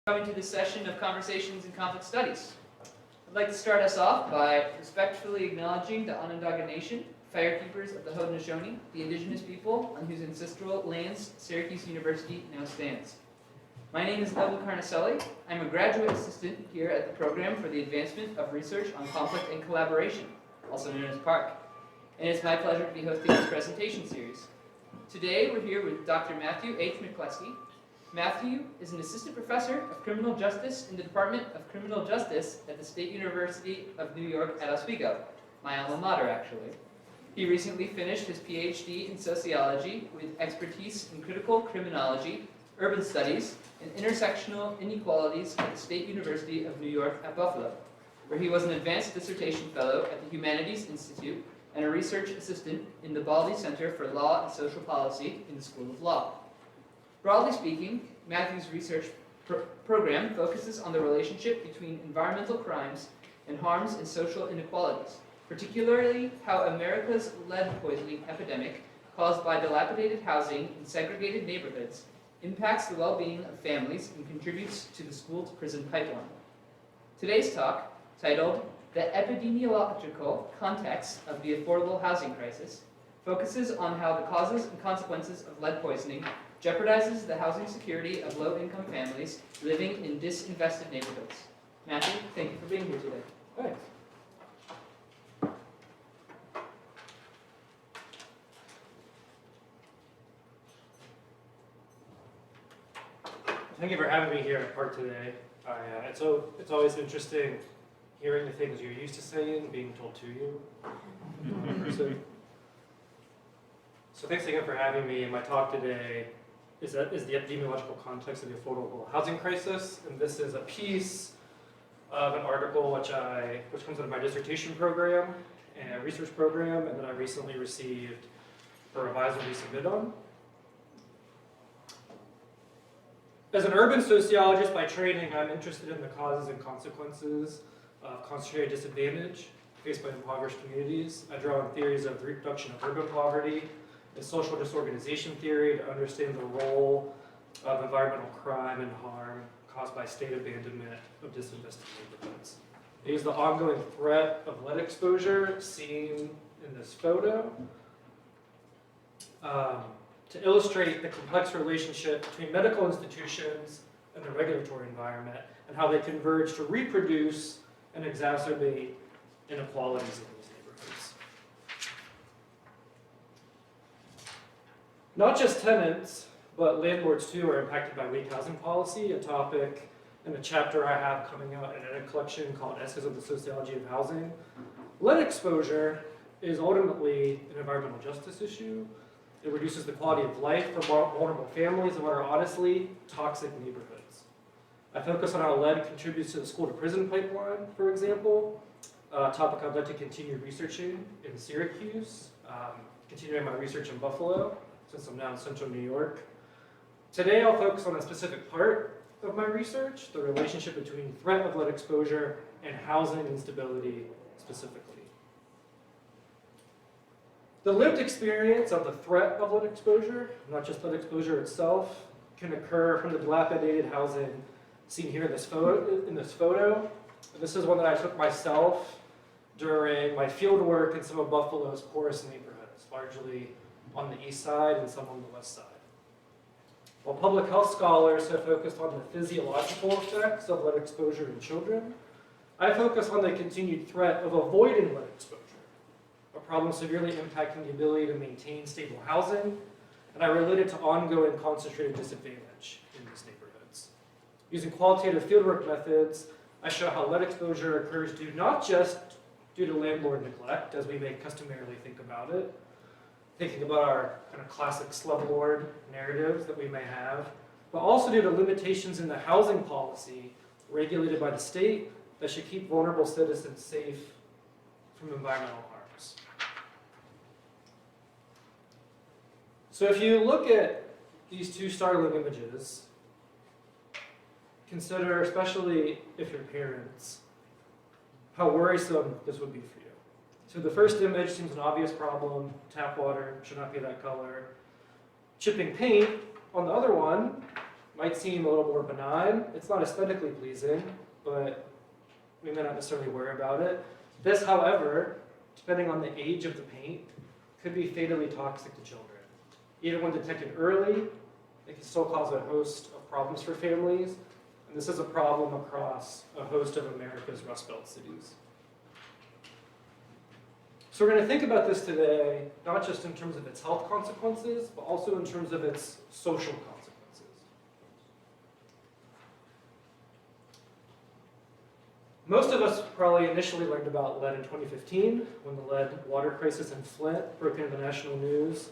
Coming to this session of Conversations in Conflict Studies. I'd like to start us off by respectfully acknowledging the Onondaga Nation, firekeepers of the Haudenosaunee, the indigenous people on whose ancestral lands Syracuse University now stands. My name is Evan Carnacelli. I'm a graduate assistant here at the Program for the Advancement of Research on Conflict and Collaboration, also known as PARC. And it's my pleasure to be hosting this presentation series. Today we're here with Dr. Matthew H. McLeskey. Matthew is an assistant professor of criminal justice in the Department of Criminal Justice at the State University of New York at Oswego, my alma mater actually. He recently finished his PhD in sociology with expertise in critical criminology, urban studies, and intersectional inequalities at the State University of New York at Buffalo, where he was an advanced dissertation fellow at the Humanities Institute and a research assistant in the Baldy Center for Law and Social Policy in the School of Law. Broadly speaking, Matthew's research program focuses on the relationship between environmental crimes and harms and social inequalities, particularly how America's lead poisoning epidemic caused by dilapidated housing in segregated neighborhoods impacts the well-being of families and contributes to the school-to-prison pipeline. Today's talk, titled The Epidemiological Context of the Affordable Housing Crisis, focuses on how the causes and consequences of lead poisoning jeopardizes the housing security of low-income families living in disinvested neighborhoods. Matthew, thank you for being here today. Thanks. Thank you for having me here at PARC today. It's always interesting hearing the things you're used to saying being told to you. So thanks again for having me. My talk today is the epidemiological context of the affordable housing crisis, and this is a piece of an article which comes out of my dissertation program and research program, and that I recently received a revisal to be submitted on. As an urban sociologist by training, I'm interested in the causes and consequences of concentrated disadvantage faced by impoverished communities. I draw on theories of the reduction of urban poverty and social disorganization theory to understand the role of environmental crime and harm caused by state abandonment of disinvested neighborhoods. I use the ongoing threat of lead exposure seen in this photo to illustrate the complex relationship between medical institutions and the regulatory environment and how they converge to reproduce and exacerbate inequalities in these neighborhoods. Not just tenants, but landlords too are impacted by weak housing policy, a topic in a chapter I have coming out in a collection called Essays of the Sociology of Housing. Lead exposure is ultimately an environmental justice issue. It reduces the quality of life for vulnerable families in what are honestly toxic neighborhoods. I focus on how lead contributes to the school-to-prison pipeline, for example, a topic I'd like to continue researching in Syracuse, continuing my research in Buffalo, since I'm now in central New York. Today I'll focus on a specific part of my research, the relationship between threat of lead exposure and housing instability specifically. The lived experience of the threat of lead exposure, not just lead exposure itself, can occur from the dilapidated housing seen here in this photo. And this is one that I took myself during my field work in some of Buffalo's poorest neighborhoods, largely on the east side and some on the west side. While public health scholars have focused on the physiological effects of lead exposure in children, I focus on the continued threat of avoiding lead exposure, a problem severely impacting the ability to maintain stable housing, and I relate it to ongoing concentrated disadvantage in these neighborhoods. Using qualitative fieldwork methods, I show how lead exposure occurs not just due to landlord neglect, as we may customarily think about it, thinking about our kind of classic slublord narratives that we may have, but also due to limitations in the housing policy regulated by the state that should keep vulnerable citizens safe from environmental harms. So if you look at these two startling images, consider, especially if you're parents, how worrisome this would be for you. So the first image seems an obvious problem. Tap water should not be that color. Chipping paint on the other one might seem a little more benign. It's not aesthetically pleasing, but we may not necessarily worry about it. This, however, depending on the age of the paint, could be fatally toxic to children. Even when detected early, it can still cause a host of problems for families, and this is a problem across a host of America's Rust Belt cities. So we're going to think about this today, not just in terms of its health consequences, but also in terms of its social consequences. Most of us probably initially learned about lead in 2015, when the lead water crisis in Flint broke into the national news.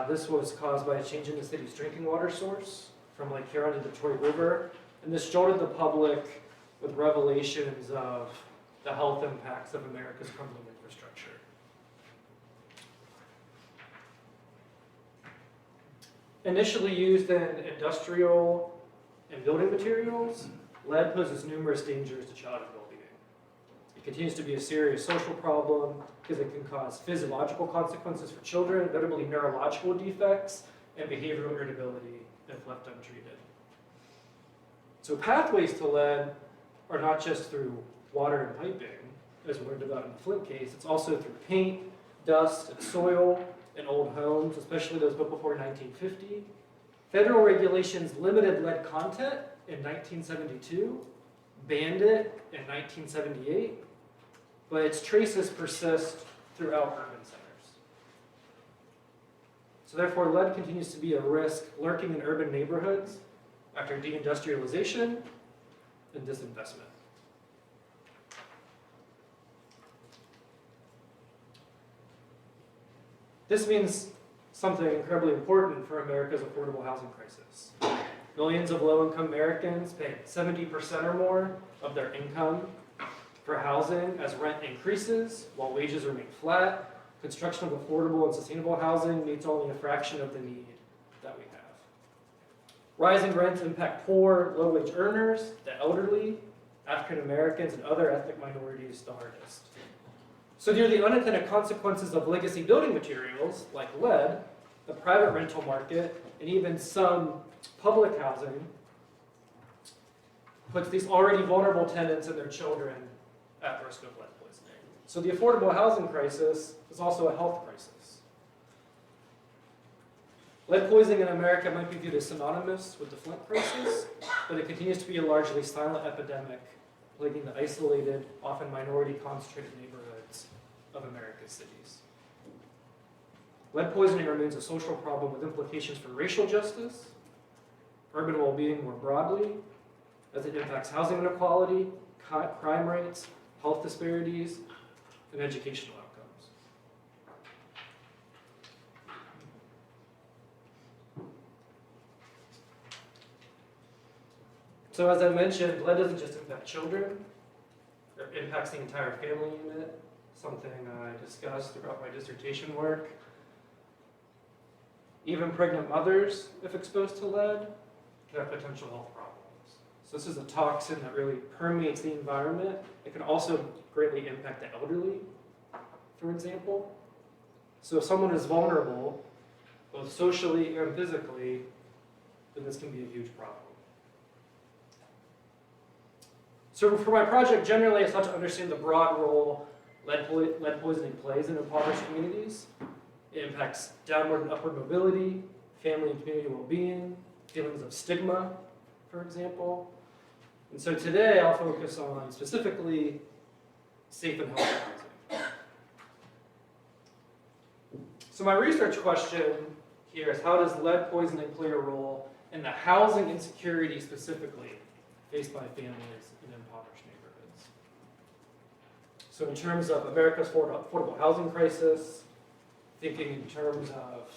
This was caused by a change in the city's drinking water source from Lake Huron to the Detroit River, and this jolted the public with revelations of the health impacts of America's crumbling infrastructure. Initially used in industrial and building materials, lead poses numerous dangers to childhood well-being. It continues to be a serious social problem because it can cause physiological consequences for children, notably neurological defects and behavioral irritability if left untreated. So pathways to lead are not just through water and piping, as we learned about in the Flint case, it's also through paint, dust, and soil in old homes, especially those built before 1950. Federal regulations limited lead content in 1972, banned it in 1978, but its traces persist throughout urban centers. So therefore, lead continues to be a risk lurking in urban neighborhoods after deindustrialization and disinvestment. This means something incredibly important for America's affordable housing crisis. Millions of low-income Americans pay 70% or more of their income for housing as rent increases while wages remain flat. Construction of affordable and sustainable housing meets only a fraction of the need that we have. Rising rents impact poor, low-wage earners, the elderly, African Americans, and other ethnic minorities the hardest. So due to the unintended consequences of legacy building materials like lead, the private rental market, and even some public housing puts these already vulnerable tenants and their children at risk of lead poisoning. So the affordable housing crisis is also a health crisis. Lead poisoning in America might be viewed as synonymous with the Flint crisis, but it continues to be a largely silent epidemic plaguing the isolated, often minority-concentrated neighborhoods of America's cities. Lead poisoning remains a social problem with implications for racial justice, urban well-being more broadly, as it impacts housing inequality, crime rates, health disparities, and educational outcomes. So as I mentioned, lead doesn't just impact children, it impacts the entire family unit, something I discussed throughout my dissertation work. Even pregnant mothers, if exposed to lead, can have potential health problems. So this is a toxin that really permeates the environment. It can also greatly impact the elderly, for example. So if someone is vulnerable, both socially and physically, then this can be a huge problem. So for my project, generally, I sought to understand the broad role lead poisoning plays in impoverished communities. It impacts downward and upward mobility, family and community well-being, feelings of stigma, for example. And so today I'll focus on specifically safe and healthy housing. So my research question here is, how does lead poisoning play a role in the housing insecurity specifically faced by families in impoverished neighborhoods? So in terms of America's affordable housing crisis, thinking in terms of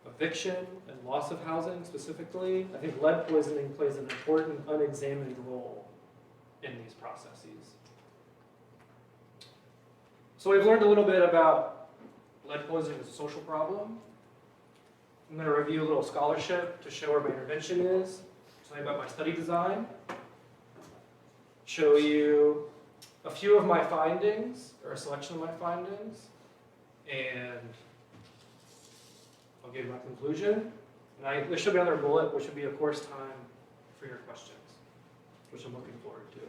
eviction and loss of housing specifically, I think lead poisoning plays an important unexamined role in these processes. So we've learned a little bit about lead poisoning as a social problem. I'm going to review a little scholarship to show where my intervention is, tell you about my study design, show you a few of my findings, or a selection of my findings, and I'll give my conclusion, and And there should be another bullet, which would be, of course, time for your questions, which I'm looking forward to.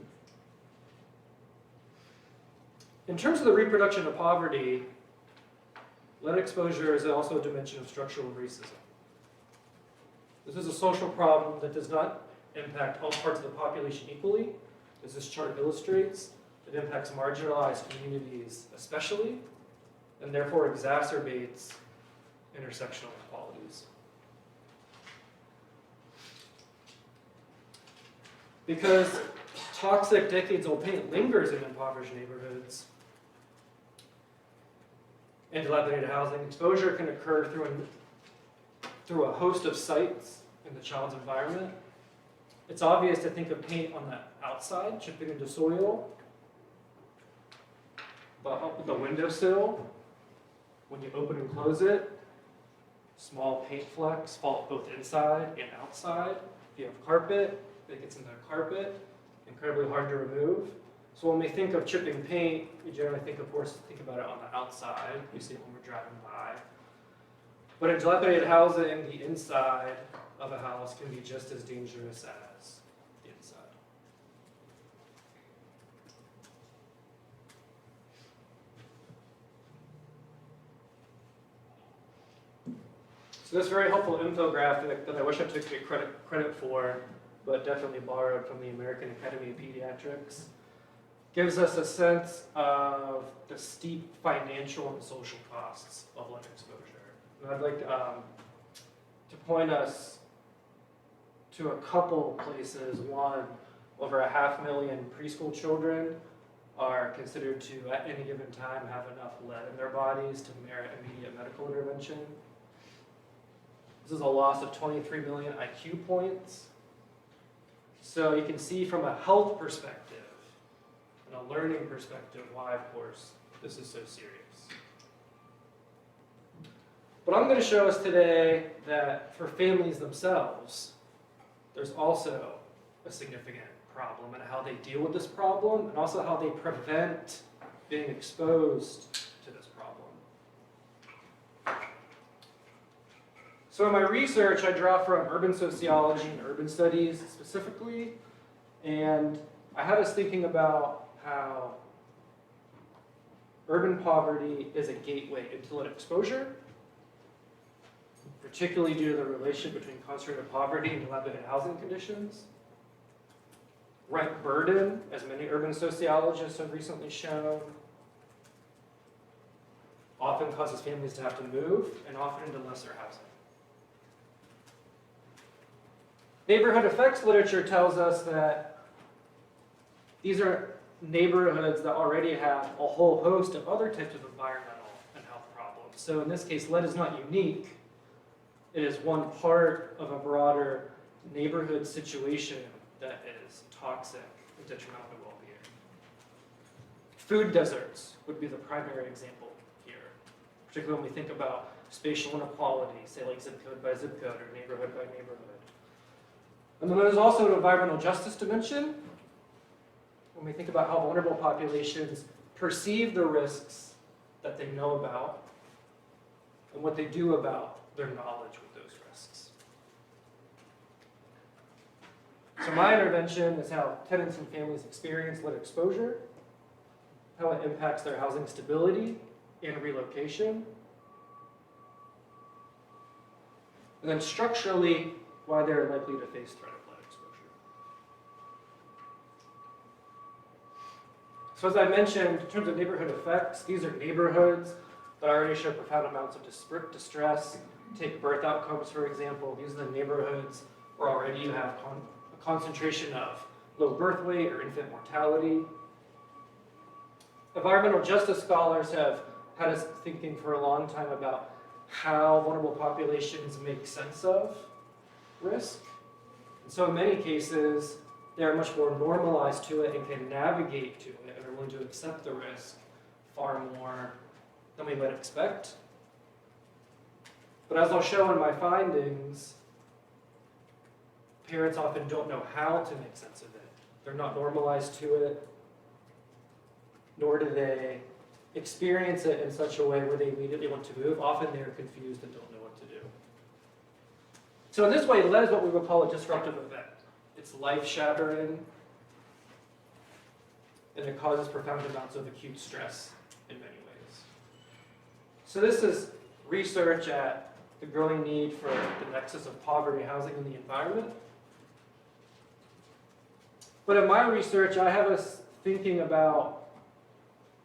In terms of the reproduction of poverty, lead exposure is also a dimension of structural racism. This is a social problem that does not impact all parts of the population equally, as this chart illustrates. It impacts marginalized communities especially, and therefore exacerbates intersectional inequalities. Because toxic decades-old paint lingers in impoverished neighborhoods and dilapidated housing, exposure can occur through a host of sites in the child's environment. It's obvious to think of paint on the outside, chipping into soil, but up at the windowsill, when you open and close it, small paint flecks fall both inside and outside. If you have carpet, it gets into the carpet, incredibly hard to remove. So when we think of chipping paint, we generally think about it on the outside. We see it when we're driving by. But in dilapidated housing, the inside of a house can be just as dangerous as the inside. So this very helpful infographic that I wish I took credit for, but definitely borrowed from the American Academy of Pediatrics, gives us a sense of the steep financial and social costs of lead exposure. And I'd like to point us to a couple places. One, over 500,000 preschool children are considered to, at any given time, have enough lead in their bodies to merit immediate medical intervention. This is a loss of 23 million IQ points. So you can see from a health perspective and a learning perspective why, of course, this is so serious. But I'm going to show us today that for families themselves, there's also a significant problem, and how they deal with this problem, and also how they prevent being exposed to this problem. So in my research, I draw from urban sociology and urban studies specifically, and I had us thinking about how urban poverty is a gateway into lead exposure, particularly due to the relationship between concentrated poverty and dilapidated housing conditions. Rent burden, as many urban sociologists have recently shown, often causes families to have to move, and often into lesser housing. Neighborhood effects literature tells us that these are neighborhoods that already have a whole host of other types of environmental and health problems. So in this case, lead is not unique. It is one part of a broader neighborhood situation that is toxic and detrimental to well-being. Food deserts would be the primary example here, particularly when we think about spatial inequality, say like zip code by zip code or neighborhood by neighborhood. And then there's also an environmental justice dimension when we think about how vulnerable populations perceive the risks that they know about and what they do about their knowledge with those risks. So my intervention is how tenants and families experience lead exposure, how it impacts their housing stability and relocation, and then structurally, why they're likely to face threat of lead exposure. So as I mentioned, in terms of neighborhood effects, these are neighborhoods that already show profound amounts of distress. Take birth outcomes, for example. These are the neighborhoods where already you have a concentration of low birth weight or infant mortality. Environmental justice scholars have had us thinking for a long time about how vulnerable populations make sense of risk. And so in many cases, they're much more normalized to it and can navigate to it and are willing to accept the risk far more than we might expect. But as I'll show in my findings, parents often don't know how to make sense of it. They're not normalized to it, nor do they experience it in such a way where they immediately want to move. Often they're confused and don't know what to do. So in this way, lead is what we would call a disruptive event. It's life-shattering, and it causes profound amounts of acute stress in many ways. So this is research at the growing need for the nexus of poverty, housing, and the environment. But in my research, I have us thinking about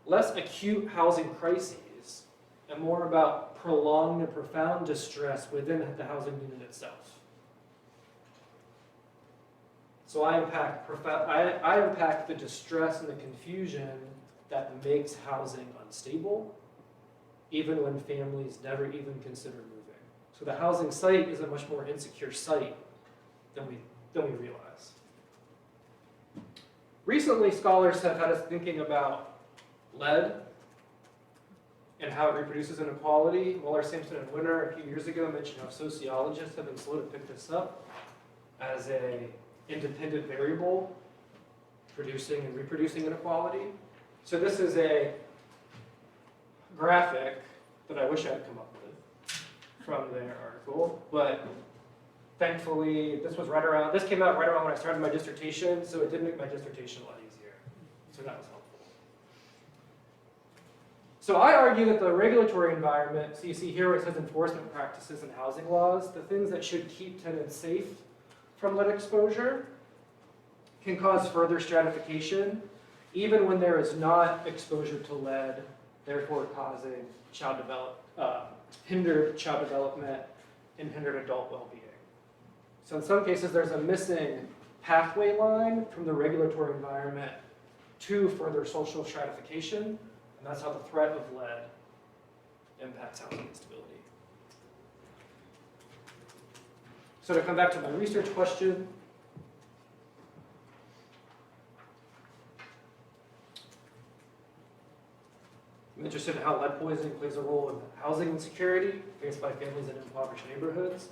less acute housing crises and more about prolonged and profound distress within the housing unit itself. So I unpack the distress and the confusion that makes housing unstable, even when families never even consider moving. So the housing site is a much more insecure site than we realize. Recently, scholars have had us thinking about lead and how it reproduces inequality. Waller, Sampson, and Winter a few years ago mentioned how sociologists have been slow to pick this up as an independent variable producing and reproducing inequality. So this is a graphic that I wish I had come up with from their article, but thankfully this came out right around when I started my dissertation, so it did make my dissertation a lot easier. So that was helpful. So I argue that the regulatory environment, so you see here where it says enforcement practices and housing laws, the things that should keep tenants safe from lead exposure can cause further stratification, even when there is not exposure to lead, therefore causing hindered child development and hindered adult well-being. So in some cases, there's a missing pathway line from the regulatory environment to further social stratification, and that's how the threat of lead impacts housing instability. So to come back to my research question, I'm interested in how lead poisoning plays a role in housing insecurity faced by families in impoverished neighborhoods.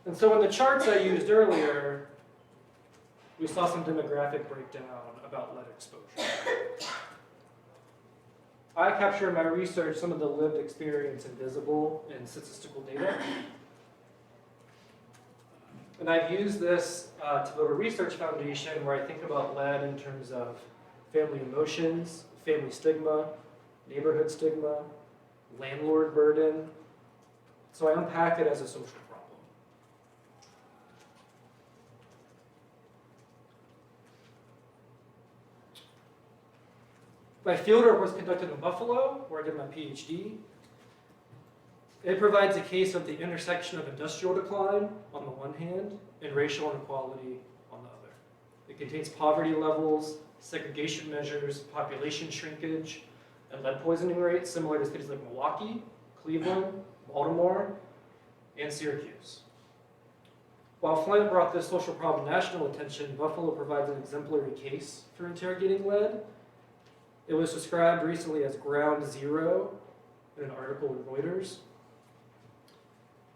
And so in the charts I used earlier, we saw some demographic breakdown about lead exposure. I capture in my research some of the lived experience invisible in statistical data. And I've used this to build a research foundation where I think about lead in terms of family emotions, family stigma, neighborhood stigma, landlord burden. So I unpack it as a social problem. My fieldwork was conducted in Buffalo, where I did my PhD. It provides a case of the intersection of industrial decline on the one hand and racial inequality on the other. It contains poverty levels, segregation measures, population shrinkage, and lead poisoning rates similar to cities like Milwaukee, Cleveland, Baltimore, and Syracuse. While Flint brought this social problem national attention, Buffalo provides an exemplary case for interrogating lead. It was described recently as ground zero in an article in Reuters.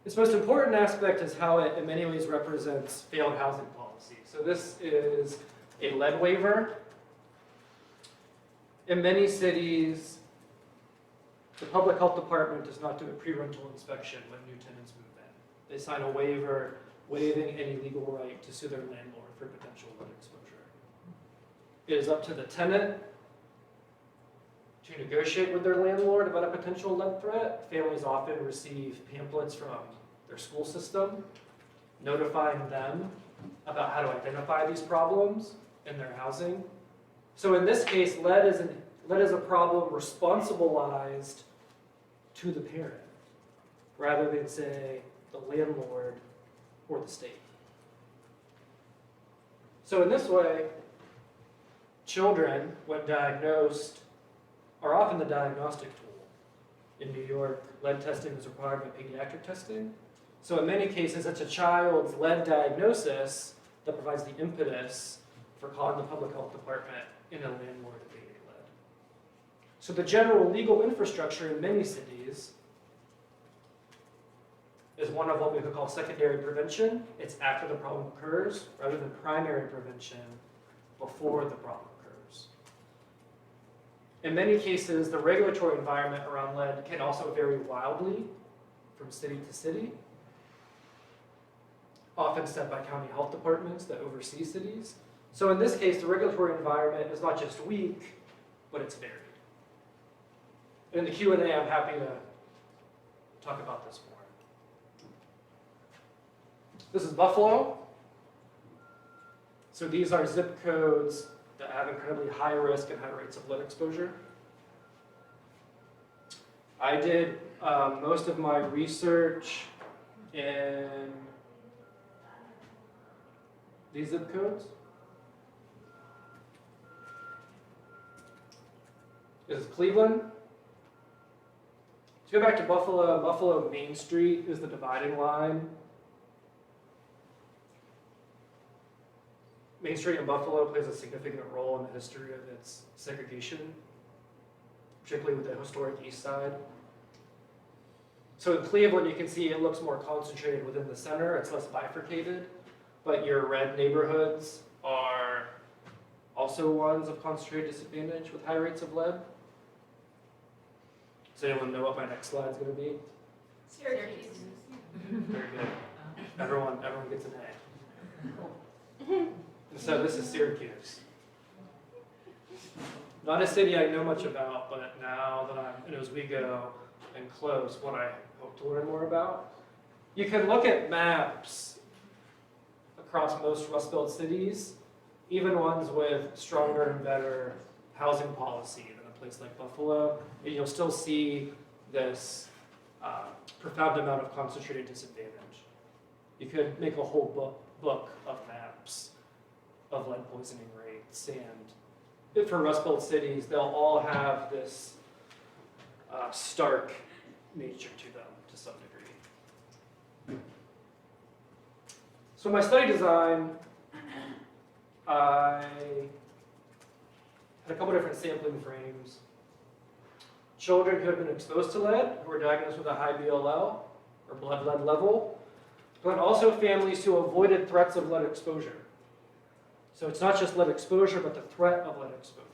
Its most important aspect is how it in many ways represents failed housing policy. So this is a lead waiver. In many cities, the public health department does not do a pre-rental inspection when new tenants move in. They sign a waiver waiving any legal right to sue their landlord for potential lead exposure. It is up to the tenant to negotiate with their landlord about a potential lead threat. Families often receive pamphlets from their school system notifying them about how to identify these problems in their housing. So in this case, lead is a problem responsibilized to the parent, rather than, say, the landlord or the state. So in this way, children, when diagnosed, are often the diagnostic tool. In New York, lead testing is required by pediatric testing. So in many cases, it's a child's lead diagnosis that provides the impetus for calling the public health department in a landlord abated lead. So the general legal infrastructure in many cities is one of what we could call secondary prevention. It's after the problem occurs, rather than primary prevention before the problem occurs. In many cases, the regulatory environment around lead can also vary wildly from city to city. often set by county health departments that oversee cities. So in this case, the regulatory environment is not just weak, but it's varied. In the Q&A, I'm happy to talk about this more. This is Buffalo. So these are zip codes that have incredibly high risk and high rates of lead exposure. I did most of my research in these zip codes. This is Cleveland. To go back to Buffalo, Buffalo Main Street is the dividing line. Main Street in Buffalo plays a significant role in the history of its segregation, particularly with the historic East Side. So in Cleveland, you can see it looks more concentrated within the center. It's less bifurcated, but your red neighborhoods are also ones of concentrated disadvantage with high rates of lead. Does anyone know what my next slide is going to be? Syracuse. Very good. Everyone gets an A. So this is Syracuse. Not a city I know much about, but now that I'm in Oswego and close, what I hope to learn more about. You can look at maps across most Rust Belt cities, even ones with stronger and better housing policy than a place like Buffalo, and you'll still see this profound amount of concentrated disadvantage. You could make a whole book of maps of lead poisoning rates, and for Rust Belt cities, they'll all have this stark nature to them to some degree. So my study design, I had a couple different sampling frames. Children who had been exposed to lead, who were diagnosed with a high BLL, or blood lead level, but also families who avoided threats of lead exposure. So it's not just lead exposure, but the threat of lead exposure.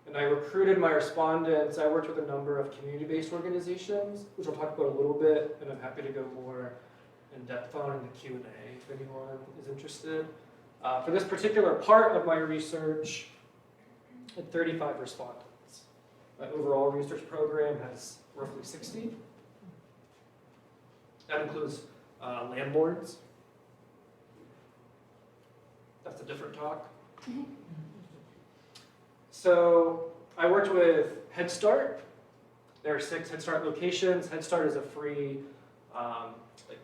And I recruited my respondents. I worked with a number of community-based organizations, which I'll talk about a little bit, and I'm happy to go more in depth on in the Q&A if anyone is interested. For this particular part of my research, I had 35 respondents. My overall research program has roughly 60. That includes landlords. That's a different talk. So I worked with Head Start. There are 6 Head Start locations. Head Start is a free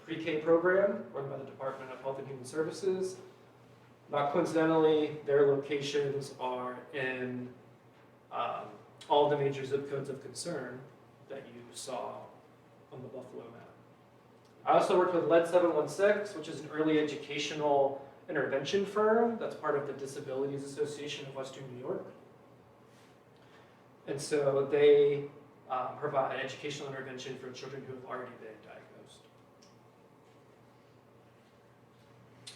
pre-K program run by the Department of Health and Human Services. Not coincidentally, their locations are in all the major zip codes of concern that you saw on the Buffalo map. I also worked with Lead 716, which is an early educational intervention firm that's part of the Disabilities Association of Western New York. And so they provide educational intervention for children who have already been diagnosed.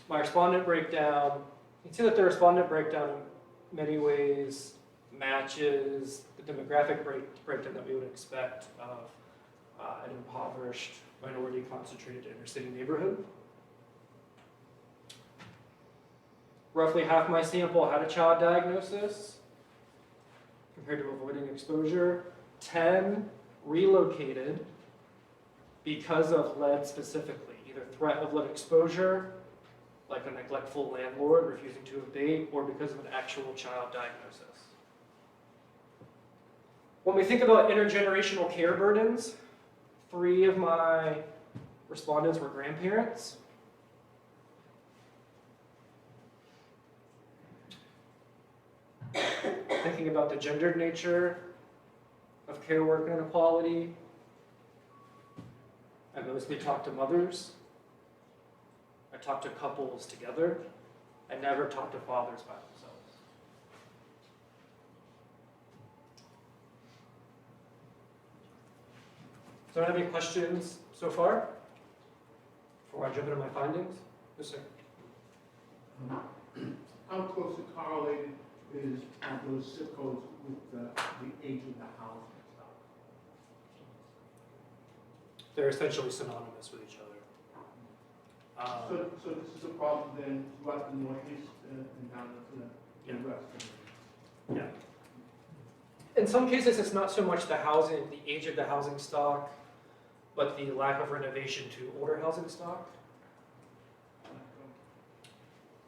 My respondent breakdown, you can see that the respondent breakdown in many ways matches the demographic breakdown that we would expect of an impoverished, minority concentrated inner city neighborhood. Roughly half my sample had a child diagnosis compared to avoiding exposure. 10 relocated because of lead specifically, either threat of lead exposure, like a neglectful landlord refusing to abate, or because of an actual child diagnosis. When we think about intergenerational care burdens, 3 of my respondents were grandparents. Thinking about the gendered nature of care work inequality, I mostly talk to mothers. I talk to couples together. I never talk to fathers by themselves. So, do I have any questions so far before I jump into my findings? Yes, sir. How closely correlated is those zip codes with the age of the house and stuff? They're essentially synonymous with each other. So this is a problem then throughout the northeast and down into the west? Yeah. In some cases, it's not so much the housing, the age of the housing stock, but the lack of renovation to older housing stock.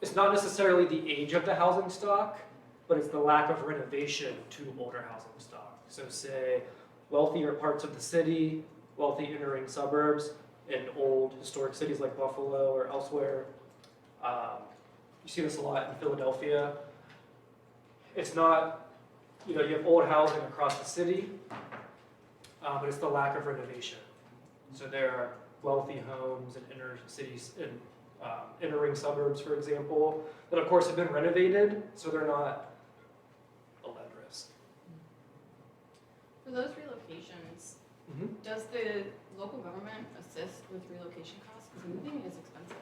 It's not necessarily the age of the housing stock, but it's the lack of renovation to older housing stock. So say wealthier parts of the city, wealthy inner-ring suburbs, in old historic cities like Buffalo or elsewhere. You see this a lot in Philadelphia. It's not, you have old housing across the city, but it's the lack of renovation. So there are wealthy homes in inner cities, in inner-ring suburbs, for example, that of course have been renovated, so they're not a lead risk. For those relocations, does the local government assist with relocation costs? Because moving is expensive.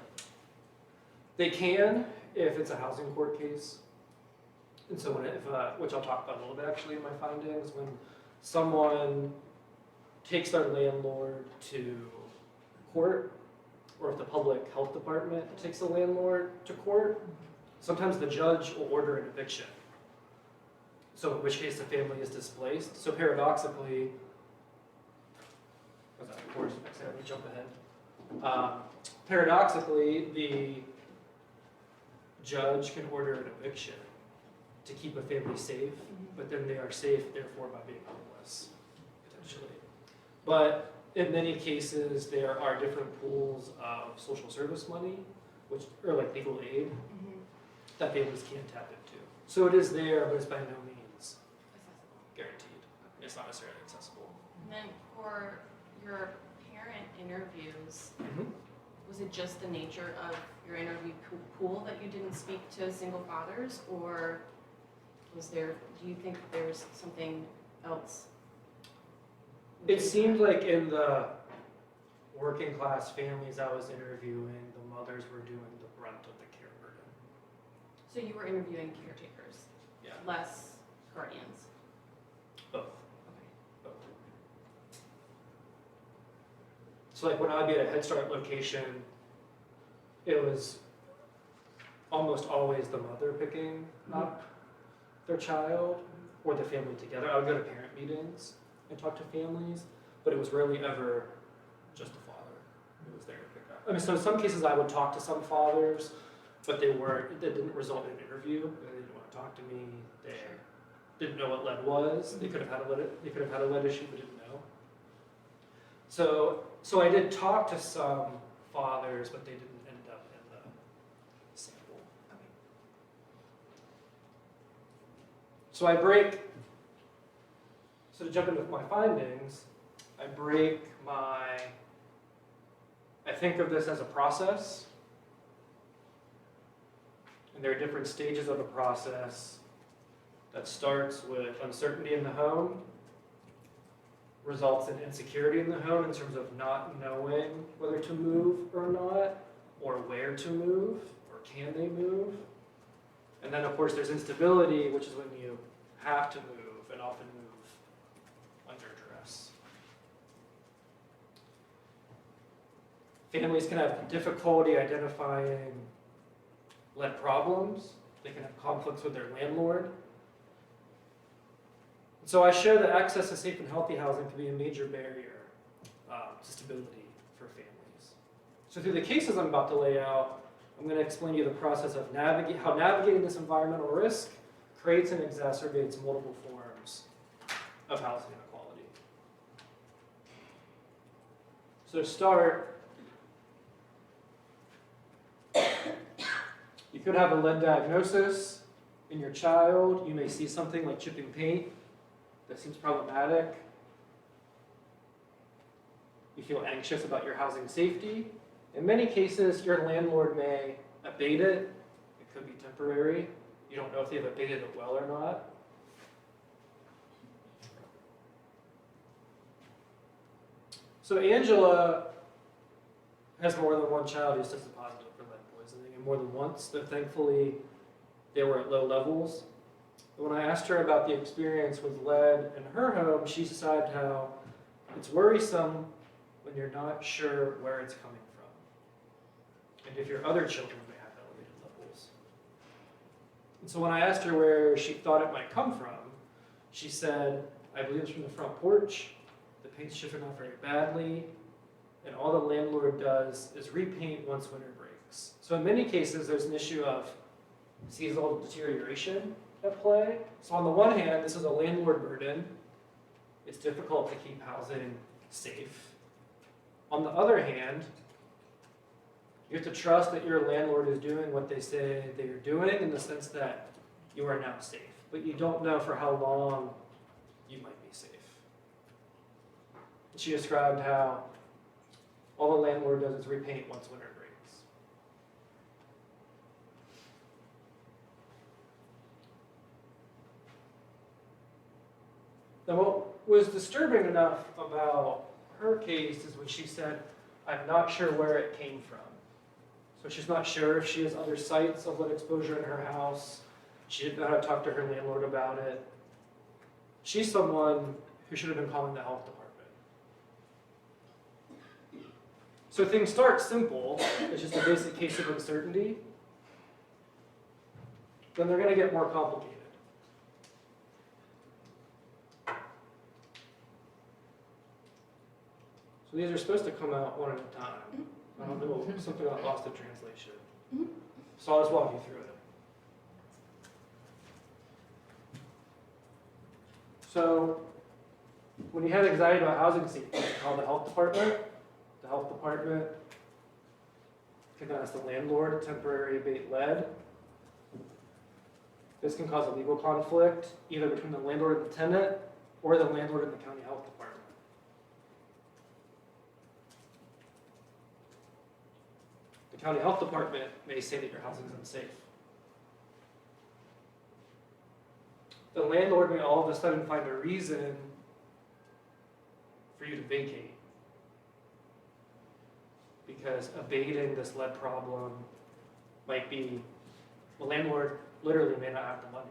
They can if it's a housing court case. And so which I'll talk about a little bit actually in my findings, when someone takes their landlord to court, or if the public health department takes the landlord to court, sometimes the judge will order an eviction. So in which case the family is displaced. So paradoxically, of course, let me jump ahead. Paradoxically, the judge can order an eviction to keep a family safe, but then they are safe, therefore, by being homeless, potentially. But in many cases, there are different pools of social service money, or like legal aid, that families can tap into. So it is there, but it's by no means guaranteed. It's not necessarily accessible. And then for your parent interviews, was it just the nature of your interview pool that you didn't speak to single fathers, or do you think there's something else? It seemed like in the working class families I was interviewing, the mothers were doing the brunt of the care burden. So you were interviewing caretakers, Yeah. less guardians? Both. Okay. Both. So like when I'd be at a Head Start location, it was almost always the mother picking up their child, or the family together. I would go to parent meetings and talk to families, but it was rarely ever just the father who was there to pick up. I mean, so in some cases I would talk to some fathers, but they didn't result in an interview. They didn't want to talk to me. They didn't know what lead was. They could have had a lead issue, but didn't know. So I did talk to some fathers, but they didn't end up in the sample. Okay. So to jump into my findings, I think of this as a process, and there are different stages of the process that starts with uncertainty in the home, results in insecurity in the home in terms of not knowing whether to move or not, or where to move, or can they move. And then of course there's instability, which is when you have to move, and often move under duress. Families can have difficulty identifying lead problems. They can have conflicts with their landlord. So I show that access to safe and healthy housing can be a major barrier to stability for families. So through the cases I'm about to lay out, I'm going to explain to you the process of how navigating this environmental risk creates and exacerbates multiple forms of housing inequality. So to start, you could have a lead diagnosis in your child. You may see something like chipping paint that seems problematic. You feel anxious about your housing safety. In many cases, your landlord may abate it. It could be temporary. You don't know if they've abated it well or not. So Angela has more than one child who's tested positive for lead poisoning, and more than once, though thankfully they were at low levels. But when I asked her about the experience with lead in her home, she described how it's worrisome when you're not sure where it's coming from. and if your other children may have elevated levels. And so when I asked her where she thought it might come from, she said, I believe it's from the front porch, the paint's shifted off very badly, and all the landlord does is repaint once winter breaks. So in many cases, there's an issue of seasonal deterioration at play. So on the one hand, this is a landlord burden. It's difficult to keep housing safe. On the other hand, you have to trust that your landlord is doing what they say they are doing in the sense that you are now safe, but you don't know for how long you might be safe. She described how all the landlord does is repaint once winter breaks. Now, what was disturbing enough about her case is when she said, I'm not sure where it came from. So she's not sure if she has other sites of lead exposure in her house. She didn't know how to talk to her landlord about it. She's someone who should have been calling the health department. So things start simple, it's just a basic case of uncertainty. Then they're going to get more complicated. So these are supposed to come out one at a time. I don't know, something got lost in translation. So I'll just walk you through it. So when you have anxiety about housing safety, you call the health department. The health department can ask the landlord to temporarily abate lead. This can cause a legal conflict, either between the landlord and the tenant, or the landlord and the county health department. The county health department may say that your housing is unsafe. The landlord may all of a sudden find a reason for you to vacate, because abating this lead problem might be, the landlord literally may not have the money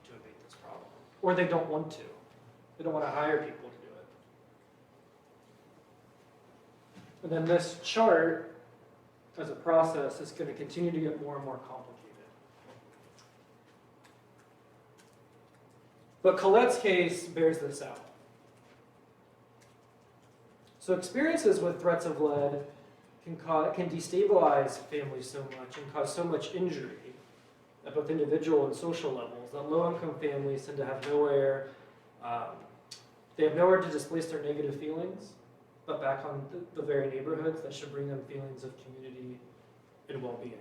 to abate this problem, or they don't want to. They don't want to hire people to do it. And then this chart, as a process, is going to continue to get more and more complicated. But Colette's case bears this out. So experiences with threats of lead can destabilize families so much and cause so much injury at both individual and social levels that low-income families tend to have nowhere, they have nowhere to displace their negative feelings, but back on the very neighborhoods that should bring them feelings of community and well-being.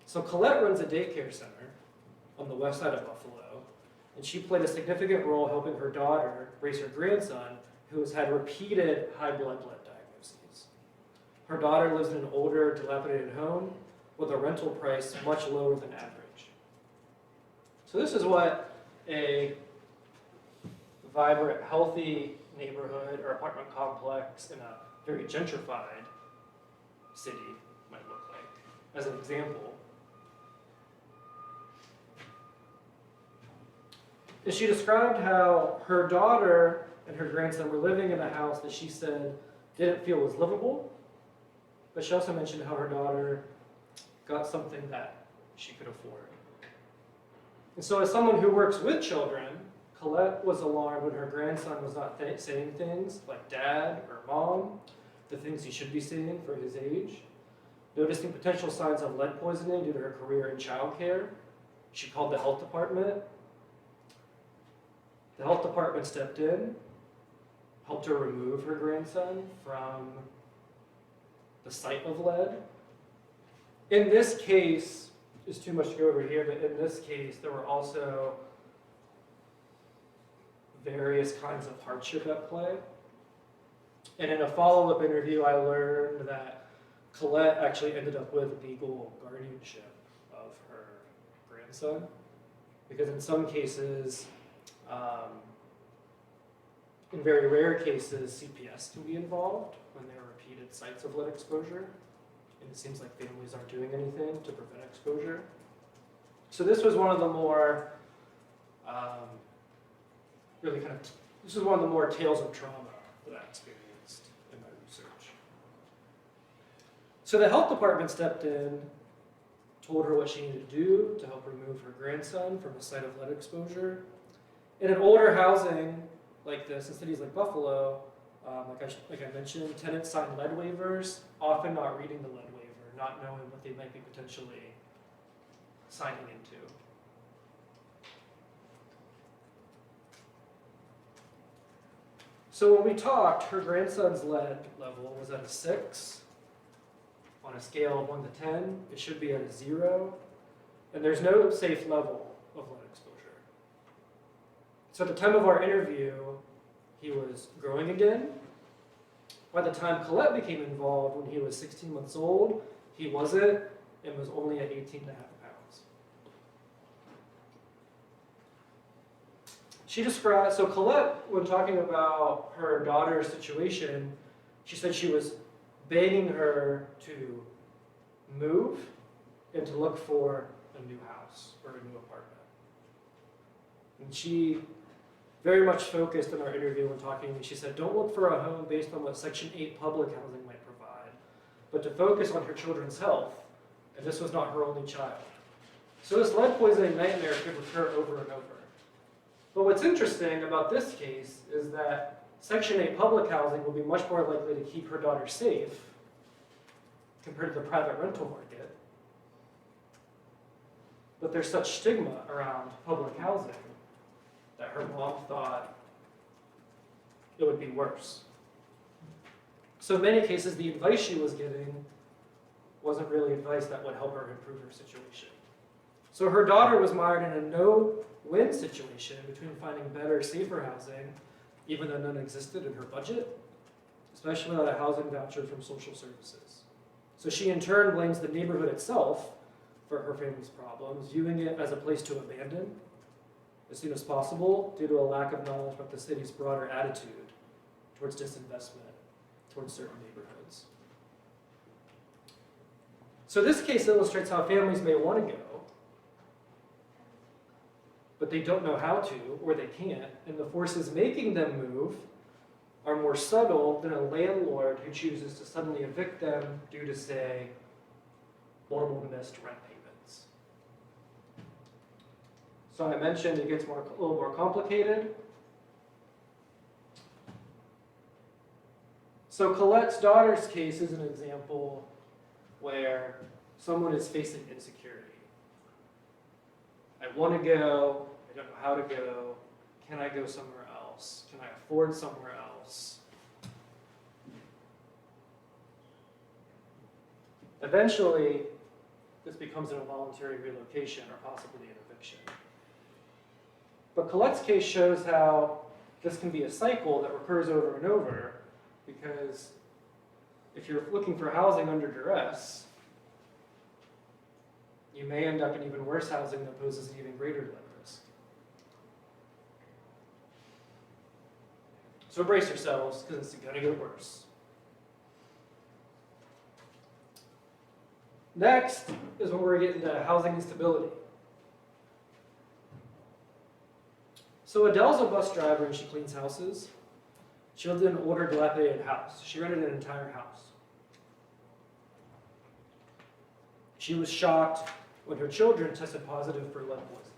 So Colette runs a daycare center on the west side of Buffalo, and she played a significant role helping her daughter raise her grandson, who has had repeated high blood lead diagnoses. Her daughter lives in an older, dilapidated home with a rental price much lower than average. So this is what a vibrant, healthy neighborhood or apartment complex in a very gentrified city might look like, as an example. And she described how her daughter and her grandson were living in a house that she said didn't feel was livable, but she also mentioned how her daughter got something that she could afford. And so as someone who works with children, Colette was alarmed when her grandson was not saying things like dad or mom, the things he should be saying for his age. Noticing potential signs of lead poisoning due to her career in childcare, she called the health department. The health department stepped in, helped her remove her grandson from the site of lead. In this case, it's too much to go over here, but in this case, there were also various kinds of hardship at play. And in a follow-up interview, I learned that Colette actually ended up with legal guardianship of her grandson, because in some cases, in very rare cases, CPS can be involved when there are repeated sites of lead exposure, and it seems like families aren't doing anything to prevent exposure. So this was one of the more, this is one of the more tales of trauma that I experienced in my research. So So the health department stepped in, told her what she needed to do to help remove her grandson from a site of lead exposure. In an older housing like this, in cities like Buffalo, like I mentioned, tenants sign lead waivers, often not reading the lead waiver, not knowing what they might be potentially signing into. So when we talked, her grandson's lead level was at a 6. On a scale of 1 to 10, it should be at a 0. And there's no safe level of lead exposure. So at the time of our interview, he was growing again. By the time Colette became involved, when he was 16 months old, he wasn't and was only at 18.5 pounds. She described, so Colette, when talking about her daughter's situation, she said she was begging her to move and to look for a new house or a new apartment. And she very much focused in our interview when talking, she said, don't look for a home based on what Section 8 public housing might provide, but to focus on her children's health, and this was not her only child. So this lead poisoning nightmare could recur over and over. But what's interesting about this case is that Section 8 public housing will be much more likely to keep her daughter safe compared to the private rental market. But there's such stigma around public housing that her mom thought it would be worse. So in many cases, the advice she was getting wasn't really advice that would help her improve her situation. So her daughter was mired in a no-win situation between finding better, safer housing, even though none existed in her budget, especially without a housing voucher from social services. So she in turn blames the neighborhood itself for her family's problems, viewing it as a place to abandon as soon as possible due to a lack of knowledge about the city's broader attitude towards disinvestment towards certain neighborhoods. So this case illustrates how families may want to go, but they don't know how to, or they can't, and the forces making them move are more subtle than a landlord who chooses to suddenly evict them due to, say, multiple missed rent payments. So I mentioned it gets a little more complicated. So Colette's daughter's case is an example where someone is facing insecurity. I want to go, I don't know how to go, can I go somewhere else? Can I afford somewhere else? Eventually, this becomes an involuntary relocation or possibly an eviction. But Colette's case shows how this can be a cycle that recurs over and over, because if you're looking for housing under duress, you may end up in even worse housing that poses an even greater lead risk. So brace yourselves, because it's going to get worse. Next is when we're getting to housing instability. So Adele's a bus driver and she cleans houses. She lived in an older, dilapidated house. She rented an entire house. She was shocked when her children tested positive for lead poisoning.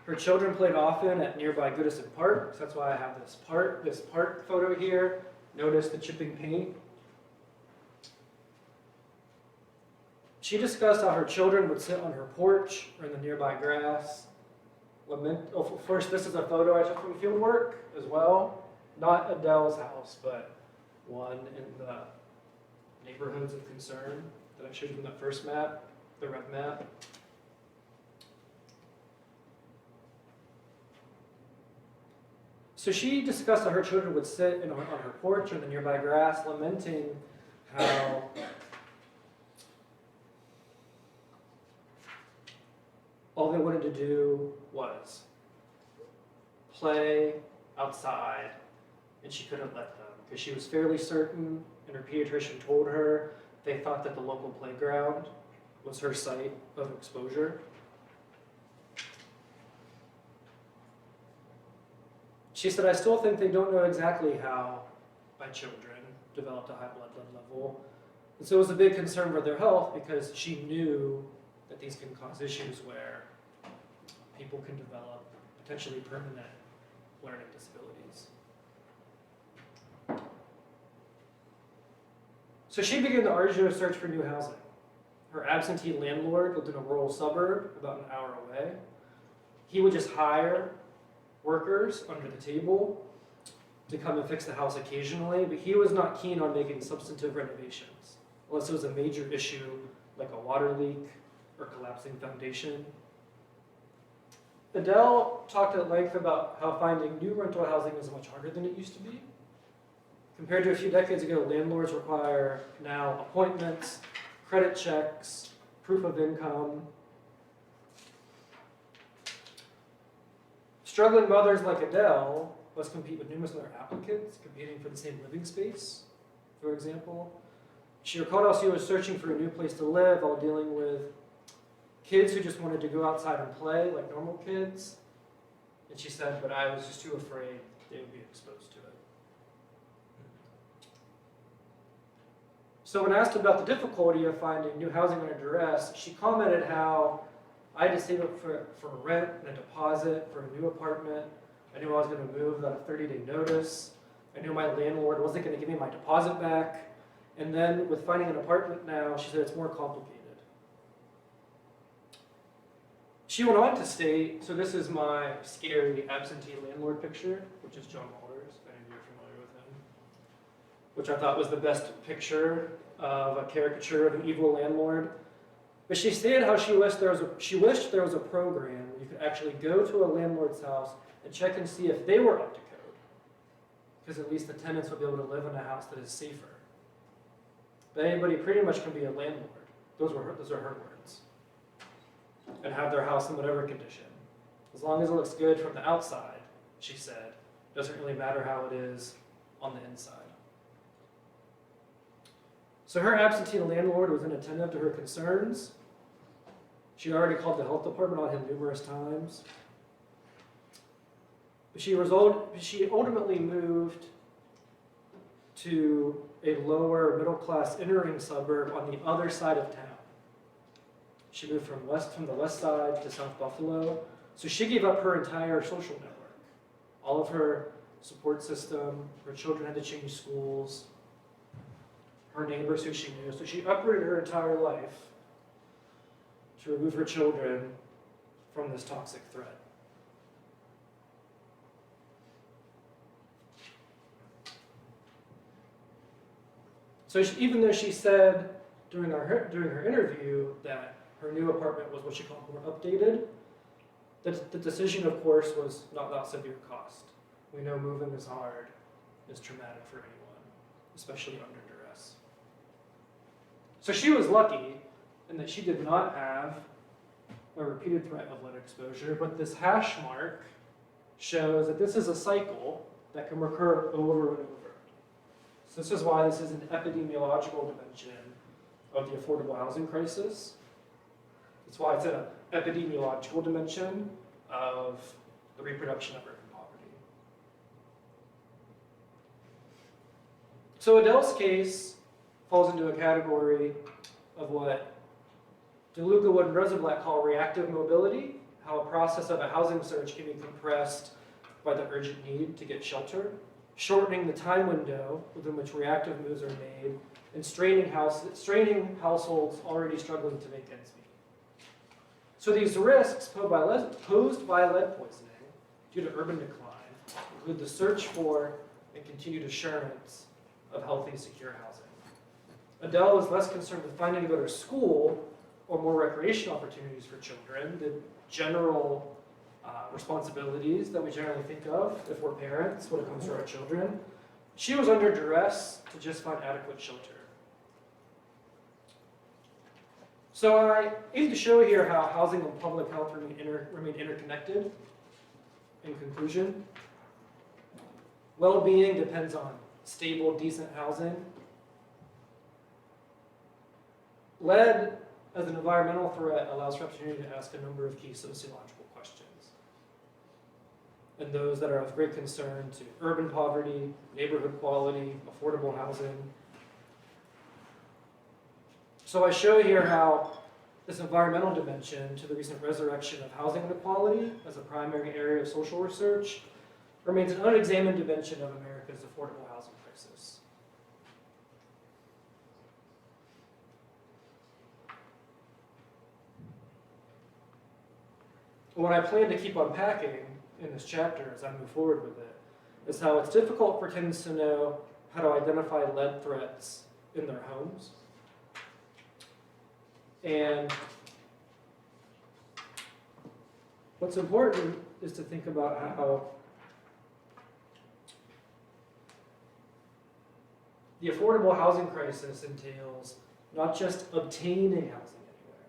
Her children played often at nearby Goodison Park, so that's why I have this park photo here. Notice the chipping paint. She discussed how her children would sit on her porch or in the nearby grass. First, this is a photo I took from field work as well. Not Adele's house, but one in the neighborhoods of concern that I showed you in that first map, the red map. So she discussed how her children would sit on her porch or in the nearby grass, lamenting how all they wanted to do was play outside, and she couldn't let them because she was fairly certain, and her pediatrician told her they thought that the local playground was her site of exposure. She said, I still think they don't know exactly how my children developed a high blood level. And so it was a big concern for their health because she knew that these can cause issues where people can develop potentially permanent learning disabilities. So she began the arduous search for new housing. Her absentee landlord lived in a rural suburb about an hour away. He would just hire workers under the table to come and fix the house occasionally, but he was not keen on making substantive renovations, unless it was a major issue like a water leak or collapsing foundation. Adele talked at length about how finding new rental housing is much harder than it used to be. Compared to a few decades ago, landlords require now appointments, credit checks, proof of income. Struggling mothers like Adele must compete with numerous other applicants competing for the same living space, for example. She recalled how she was searching for a new place to live while dealing with kids who just wanted to go outside and play like normal kids. And she said, but I was just too afraid they would be exposed to it. So when asked about the difficulty of finding new housing under duress, she commented how I had to save up for rent and a deposit for a new apartment. I knew I was going to move without a 30-day notice. I knew my landlord wasn't going to give me my deposit back. And then with finding an apartment now, she said it's more complicated. She went on to state, so this is my scary absentee landlord picture, which is John Walters, if any of you are familiar with him, which I thought was the best picture of a caricature of an evil landlord. But she stated how she wished there was a program where you could actually go to a landlord's house and check and see if they were up to code, because at least the tenants would be able to live in a house that is safer. But anybody pretty much can be a landlord. Those are her words. And have their house in whatever condition. As long as it looks good from the outside, she said, doesn't really matter how it is on the inside. So her absentee landlord was inattentive to her concerns. She already called the health department on him numerous times. But she ultimately moved to a lower middle-class inner-ring suburb on the other side of town. She moved from the west side to South Buffalo. So she gave up her entire social network, all of her support system. Her children had to change schools, her neighbors who she knew. So she uprooted her entire life to remove her children from this toxic threat. So even though she said during her interview that her new apartment was what she called more updated, the decision, of course, was not without severe cost. We know moving is hard, is traumatic for anyone, especially under duress. So she was lucky in that she did not have a repeated threat of lead exposure, but this hash mark shows that this is a cycle that can recur over and over. So this is why this is an epidemiological dimension of the affordable housing crisis. That's why it's an epidemiological dimension of the reproduction of urban poverty. So Adele's case falls into a category of what DeLuca, Wood, and Rosenblatt call reactive mobility, how a process of a housing search can be compressed by the urgent need to get shelter, shortening the time window within which reactive moves are made, and straining households already struggling to make ends meet. So these risks posed by lead poisoning due to urban decline include the search for and continued assurance of healthy, secure housing. Adele was less concerned with finding to go to school or more recreation opportunities for children, the general responsibilities that we generally think of if we're parents when it comes to our children. She was under duress to just find adequate shelter. So I aim to show here how housing and public health remain interconnected. In conclusion, well-being depends on stable, decent housing. Lead as an environmental threat allows for opportunity to ask a number of key sociological questions. and those that are of great concern to urban poverty, neighborhood quality, affordable housing. So I show here how this environmental dimension to the recent resurrection of housing inequality as a primary area of social research remains an unexamined dimension of America's affordable housing crisis. What I plan to keep unpacking in this chapter as I move forward with it is how it's difficult for tenants to know how to identify lead threats in their homes. And what's important is to think about how the affordable housing crisis entails not just obtaining housing anywhere,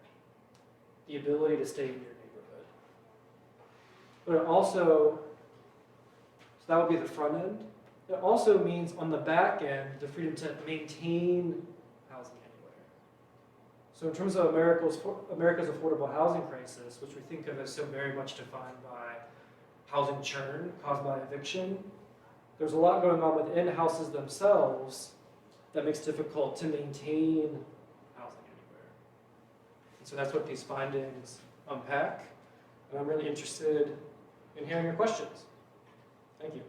the ability to stay in your neighborhood, but it also, so that would be the front end, it also means on the back end the freedom to maintain housing anywhere. So in terms of America's affordable housing crisis, which we think of as so very much defined by housing churn caused by eviction, there's a lot going on within houses themselves that makes it difficult to maintain housing anywhere. And so that's what these findings unpack. And I'm really interested in hearing your questions. Thank you.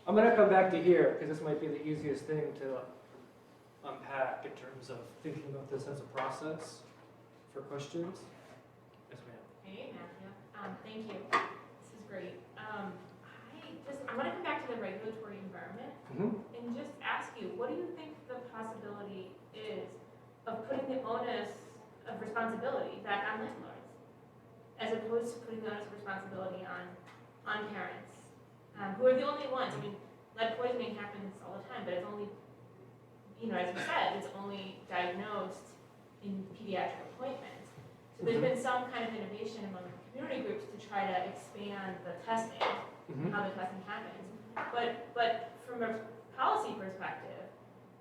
I'm going to come back to here because this might be the easiest thing to unpack in terms of thinking about this as a process for questions. Yes, ma'am. Hey, Matthew. Thank you. This is great. I want to come back to the regulatory environment and just ask you, what do you think the possibility is of putting the onus of responsibility back on landlords, as opposed to putting the onus of responsibility on parents, who are the only ones? I mean, lead poisoning happens all the time, but it's only, as you said, it's only diagnosed in pediatric appointments. So there's been some kind of innovation among community groups to try to expand the testing, how the testing happens. But from a policy perspective,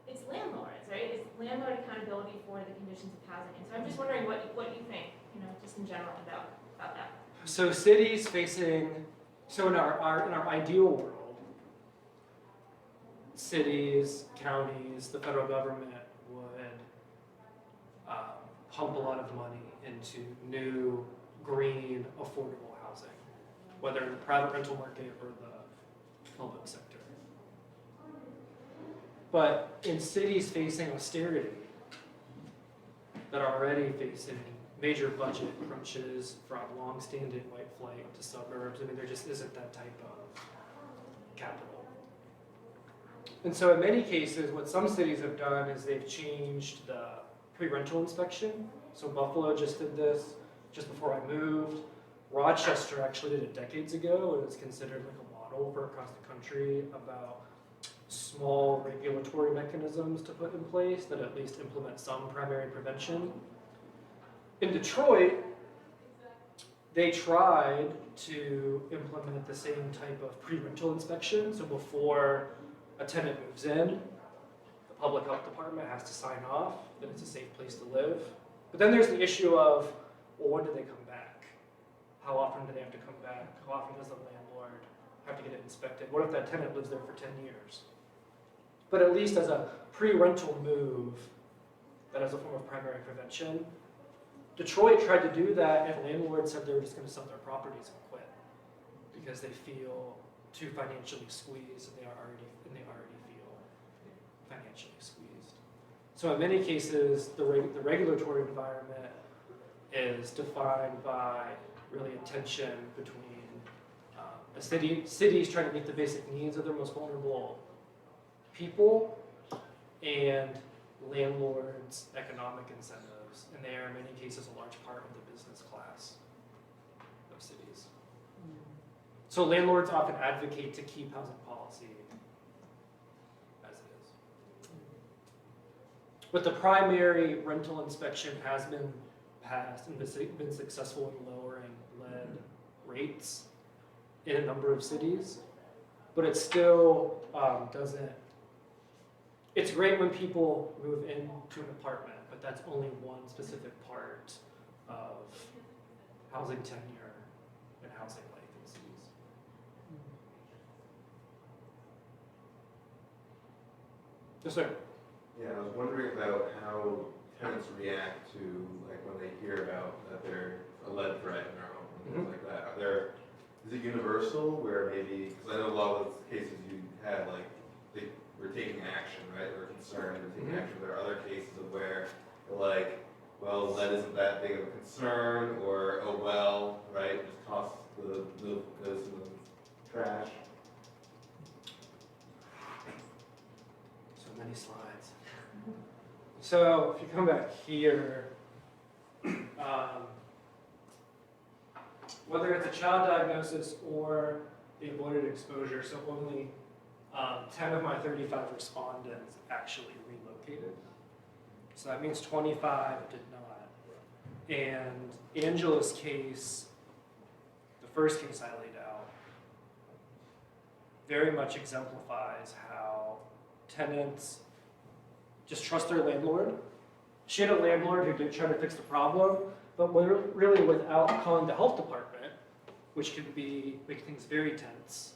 it's landlords, right? It's landlord accountability for the conditions of housing. And so I'm just wondering what you think, just in general about that. So cities facing, so in our ideal world, cities, counties, the federal government would pump a lot of money into new, green, affordable housing, whether in the private rental market or the public sector. But in cities facing austerity, that are already facing major budget crunches from long-standing white flight to suburbs, I mean, there just isn't that type of capital. And so in many cases, what some cities have done is they've changed the pre-rental inspection. So Buffalo just did this just before I moved. Rochester actually did it decades ago. It was considered like a model for across the country about small regulatory mechanisms to put in place that at least implement some primary prevention. In Detroit, they tried to implement the same type of pre-rental inspection. So before a tenant moves in, the public health department has to sign off that it's a safe place to live. But then there's the issue of, well, when do they come back? How often do they have to come back? How often does the landlord have to get it inspected? What if that tenant lives there for 10 years? But at least as a pre-rental move, that is a form of primary prevention. Detroit tried to do that, and landlords said they were just going to sell their properties and quit because they feel too financially squeezed, and they already feel financially squeezed. So in many cases, the regulatory environment is defined by really a tension between cities trying to meet the basic needs of their most vulnerable people and landlords' economic incentives, and they are in many cases a large part of the business class of cities. So landlords often advocate to keep housing policy as it is. But the primary rental inspection has been passed and been successful in lowering lead rates. in a number of cities, but it still doesn't. It's great when people move into an apartment, but that's only one specific part of housing tenure and housing vacancies. Yes, sir. Yeah, I was wondering about how tenants react to, like, when they hear about that there's a lead threat in their home and things like that. Is it universal where maybe, because I know a lot of those cases you had, like, they were taking action, right? They were concerned, they were taking action. There are other cases of where, like, well, lead isn't that big of a concern, or, oh, well, right, just toss the goes in the trash. So many slides. So if you come back here, whether it's a child diagnosis or the avoided exposure, so only 10 of my 35 respondents actually relocated. So that means 25 did not. And Angela's case, the first case I laid out, very much exemplifies how tenants just trust their landlord. She had a landlord who did try to fix the problem, but really without calling the health department, which can make things very tense.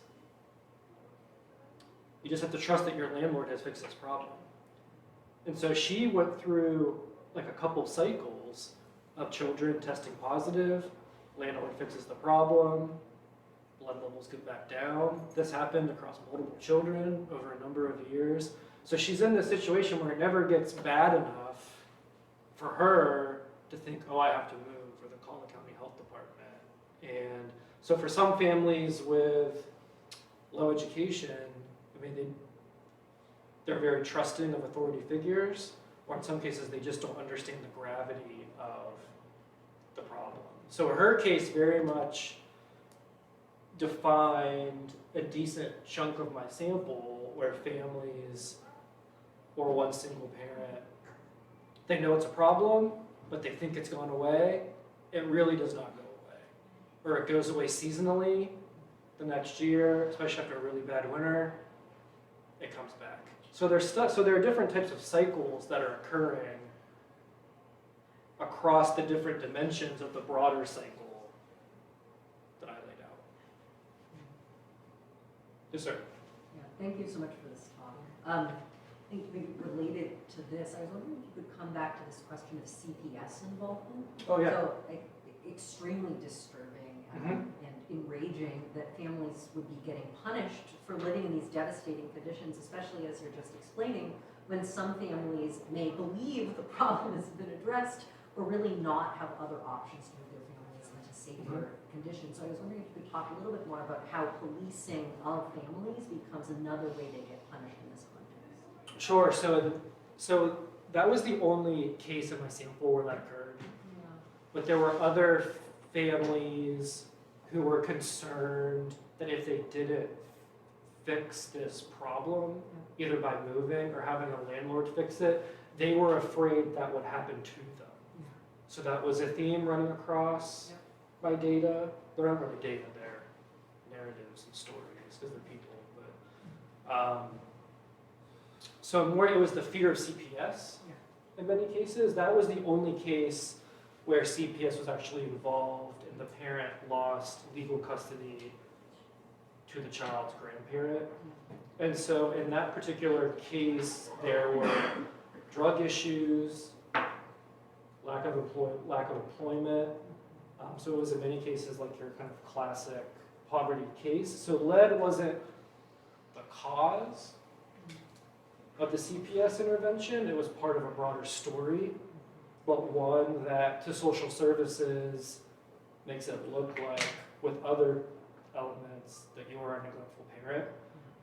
You just have to trust that your landlord has fixed this problem. And so she went through like a couple cycles of children testing positive, landlord fixes the problem, blood levels go back down. This happened across multiple children over a number of years. So she's in this situation where it never gets bad enough for her to think, oh, I have to move, or to call the county health department. And so for some families with low education, I mean, they're very trusting of authority figures, or in some cases they just don't understand the gravity of the problem. So her case very much defined a decent chunk of my sample where families or one single parent, they know it's a problem, but they think it's gone away. It really does not go away. Or it goes away seasonally the next year, especially after a really bad winter, it comes back. So there are different types of cycles that are occurring across the different dimensions of the broader cycle that I laid out. Yes, sir. Yeah, thank you so much for this talk. I think maybe related to this, I was wondering if you could come back to this question of CPS involvement. Oh, yeah. So extremely disturbing and enraging that families would be getting punished for living in these devastating conditions, especially as you're just explaining, when some families may believe the problem has been addressed or really not have other options to move their families into safer conditions. So I was wondering if you could talk a little bit more about how policing of families becomes another way they get punished in this context. Sure. So that was the only case in my sample where that occurred. Yeah. But there were other families who were concerned that if they didn't fix this problem, either by moving or having a landlord fix it, they were afraid that would happen to them. So that was a theme running across my data. They're not really data, they're narratives and stories because they're people. But so more, it was the fear of CPS in many cases. That was the only case where CPS was actually involved and the parent lost legal custody to the child's grandparent. And so in that particular case, there were drug issues, lack of employment. So it was in many cases like your kind of classic poverty case. So lead wasn't the cause of the CPS intervention. It was part of a broader story, but one that to social services makes it look like with other elements that you are a neglectful parent.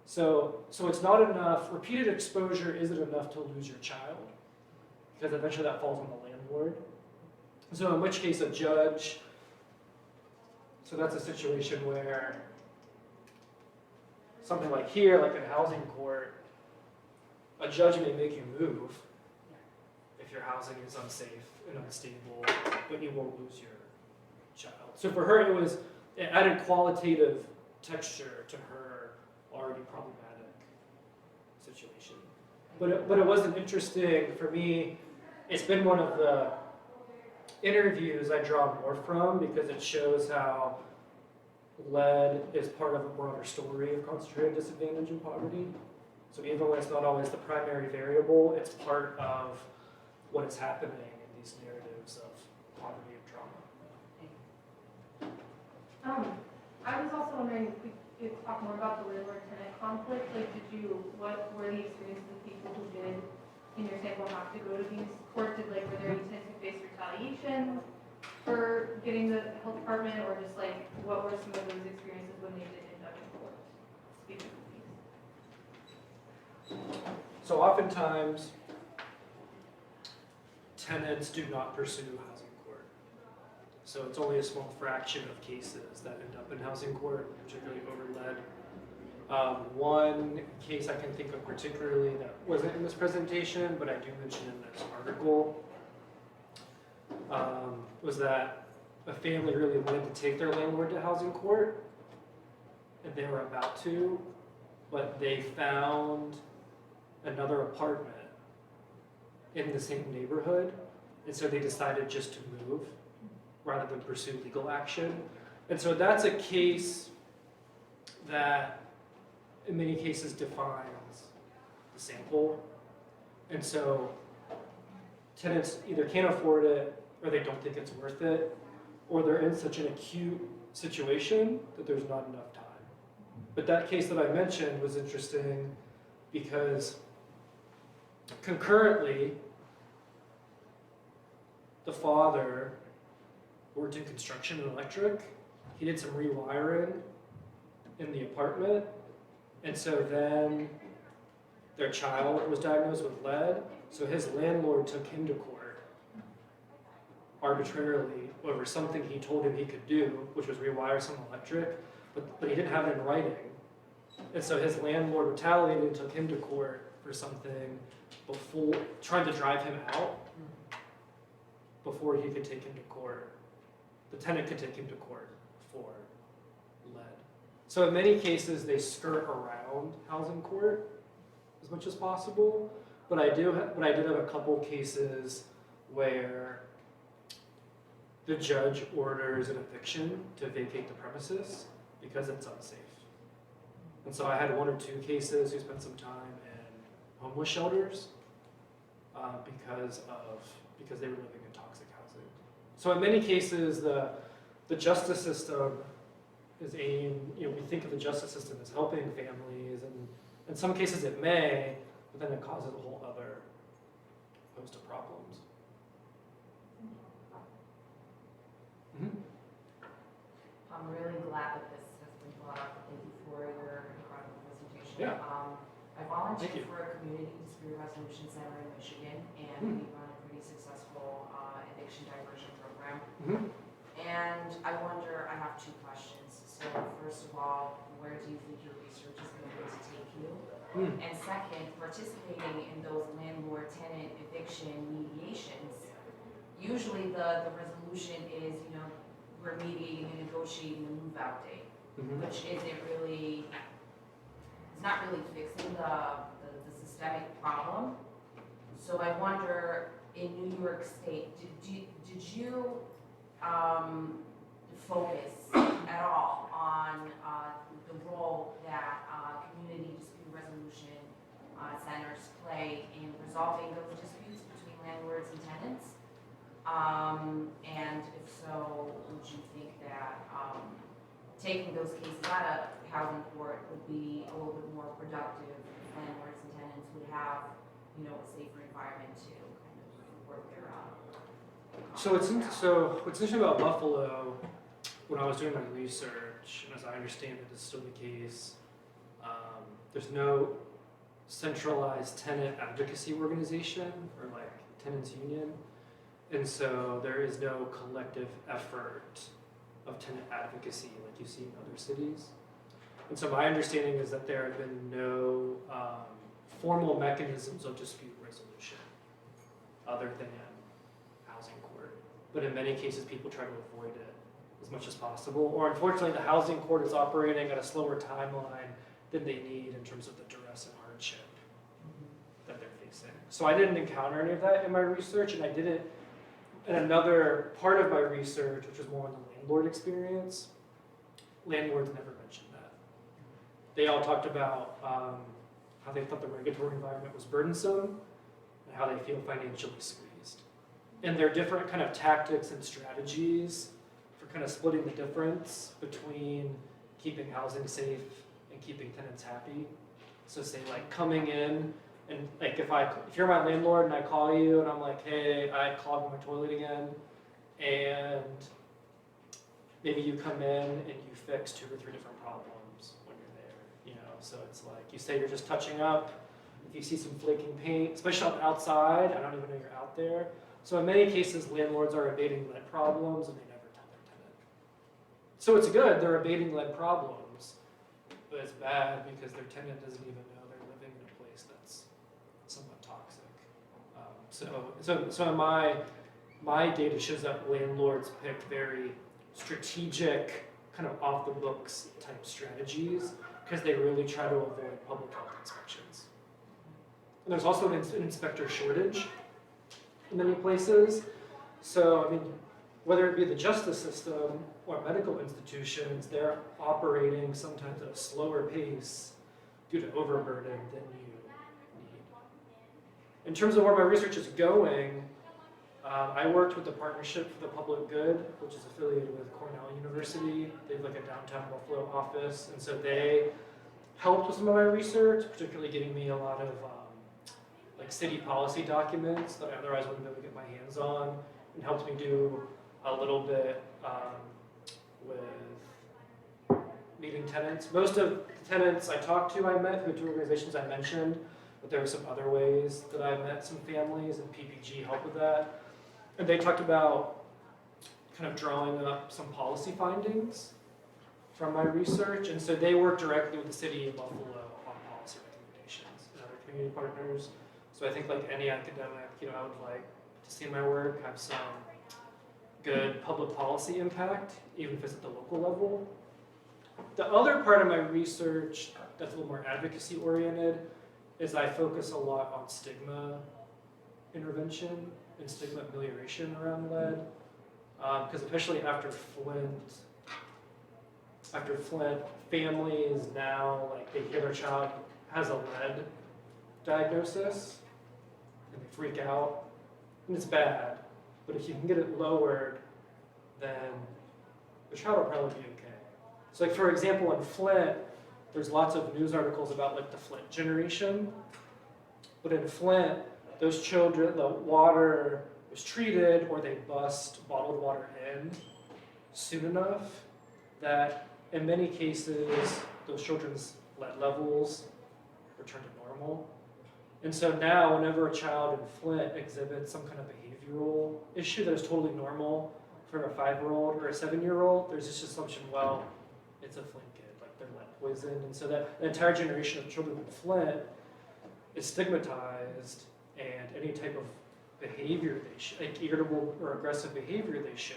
So it's not enough, repeated exposure isn't enough to lose your child, because eventually that falls on the landlord. So in which case a judge, so that's a situation where something like here, like in a housing court, a judge may make you move if your housing is unsafe and unstable, but you won't lose your child. So for her, it added qualitative texture to her already problematic situation. But it wasn't interesting for me. It's been one of the interviews I draw more from because it shows how lead is part of a broader story of concentrated disadvantage and poverty. So even when it's not always the primary variable, it's part of what is happening in these narratives of poverty and trauma. I was also wondering if we could talk more about the landlord-tenant conflict. Like, what were the experiences of people who did, in your sample, have to go to these courts? Were there any types of face retaliation for getting the health department, or just like, what were some of those experiences when they did end up in court? Speaking of these. So oftentimes, tenants do not pursue housing court. So it's only a small fraction of cases that end up in housing court, particularly over lead. One case I can think of particularly that wasn't in this presentation, but I do mention in this article, was that a family really wanted to take their landlord to housing court, and they were about to, but they found another apartment in the same neighborhood, and so they decided just to move rather than pursue legal action. And so that's a case that in many cases defines the sample. And so tenants either can't afford it, or they don't think it's worth it, or they're in such an acute situation that there's not enough time. But that case that I mentioned was interesting because concurrently, the father worked in construction and electric. He did some rewiring in the apartment. And so then their child was diagnosed with lead. So his landlord took him to court arbitrarily over something he told him he could do, which was rewire some electric, but he didn't have it in writing. And so his landlord retaliated and took him to court for something before, trying to drive him out before he could take him to court. The tenant could take him to court for lead. So in many cases, they skirt around housing court as much as possible. But I did have a couple cases where the judge orders an eviction to vacate the premises because it's unsafe. And so I had one or two cases who spent some time in homeless shelters because they were living in toxic housing. So in many cases, the justice system is aimed, we think of the justice system as helping families, and in some cases it may, but then it causes a whole other host of problems. Mm-hmm. I'm really glad that this has been brought up. Thank you for your incredible presentation. Yeah. I volunteer Thank you. for a community dispute resolution center in Michigan, and we run a pretty successful addiction diversion program. Mm-hmm. And I wonder, I have two questions. So first of all, where do you think your research is going to take you? And second, participating in those landlord-tenant eviction mediations, usually the resolution is, we're mediating and negotiating the move-out date, which isn't really, it's not really fixing the systemic problem. So I wonder, in New York State, did you focus at all on the role that community dispute resolution centers play in resolving those disputes between landlords and tenants? And if so, would you think that taking those cases out of housing court would be a little bit more productive if landlords and tenants would have, a safer environment to kind of work their So what's interesting about Buffalo, when I was doing my research, and as I understand it, is still the case, there's no centralized tenant advocacy organization or like tenants union, and so there is no collective effort of tenant advocacy like you see in other cities. And so my understanding is that there have been no formal mechanisms of dispute resolution other than housing court. But in many cases, people try to avoid it as much as possible. Or unfortunately, the housing court is operating at a slower timeline than they need in terms of the duress and hardship that they're facing. So I didn't encounter any of that in my research, and I didn't, in another part of my research, which was more on the landlord experience, landlords never mentioned that. They all talked about how they thought the regulatory environment was burdensome and how they feel financially squeezed. And there are different kind of tactics and strategies for kind of splitting the difference between keeping housing safe and keeping tenants happy. So say like coming in and like if you're my landlord and I call you and I'm like, hey, I clogged my toilet again, and maybe you come in and you fix 2 or 3 different problems when you're there, you know. So it's like you say you're just touching up. If you see some flaking paint, especially on the outside, I don't even know you're out there. So in many cases, landlords are abating lead problems and they never tell their tenant. So it's good, they're abating lead problems, but it's bad because their tenant doesn't even know they're living in a place that's somewhat toxic. So my data shows that landlords pick very strategic, kind of off the books type strategies because they really try to avoid public health inspections. And there's also an inspector shortage in many places. So, I mean, whether it be the justice system or medical institutions, they're operating sometimes at a slower pace due to overburden than you need. In terms of where my research is going, I worked with the Partnership for the Public Good, which is affiliated with Cornell University. They have like a downtown Buffalo office, and so they helped with some of my research, particularly getting me a lot of like city policy documents that I otherwise wouldn't be able to get my hands on, and helped me do a little bit with meeting tenants. Most of the tenants I talked to, I met through the 2 organizations I mentioned, but there were some other ways that I met some families, and PPG helped with that. And they talked about kind of drawing up some policy findings from my research, and so they work directly with the city of Buffalo on policy recommendations and other community partners. So I think like any academic, you know, I would like to see my work have some good public policy impact, even if it's at the local level. The other part of my research that's a little more advocacy oriented is I focus a lot on stigma intervention and stigma amelioration around lead. Because especially after Flint, families now, like they hear their child has a lead diagnosis and they freak out, and it's bad, but if you can get it lowered, then the child will probably be okay. So like for example, in Flint, there's lots of news articles about like the Flint generation, but in Flint, those children, the water was treated or they bust bottled water in soon enough that in many cases, those children's lead levels return to normal. And so now, whenever a child in Flint exhibits some kind of behavioral issue that is totally normal for a 5-year-old or a 7-year-old, there's this assumption, well, it's a Flint kid, like they're lead poisoned. And so that the entire generation of children in Flint is stigmatized, and any type of behavior they show, like irritable or aggressive behavior they show,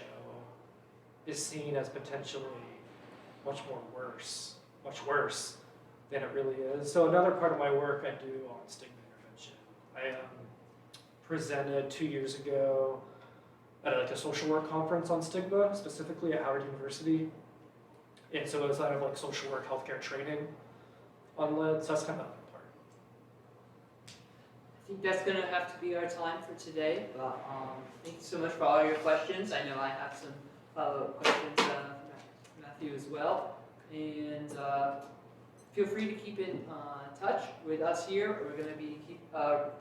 is seen as potentially much worse than it really is. So another part of my work I do on stigma intervention. I presented 2 years ago at like a social work conference on stigma, specifically at Howard University. And so it was kind of like social work healthcare training on lead, so that's kind of that part. I think that's gonna have to be our time for today, but thank you so much for all your questions. I know I have some follow-up questions, Matthew as well. And feel free to keep in touch with us here. We're gonna be,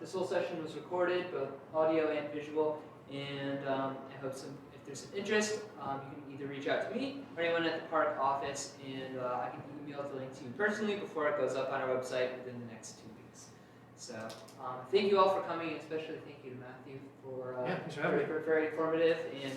this whole session was recorded, both audio and visual, and I hope if there's some interest, you can either reach out to me or anyone at the park office, and I can email the link to you personally before it goes up on our website within the next 2 weeks. So thank you all for coming, and especially thank you to Matthew for Thanks for having me. very informative, and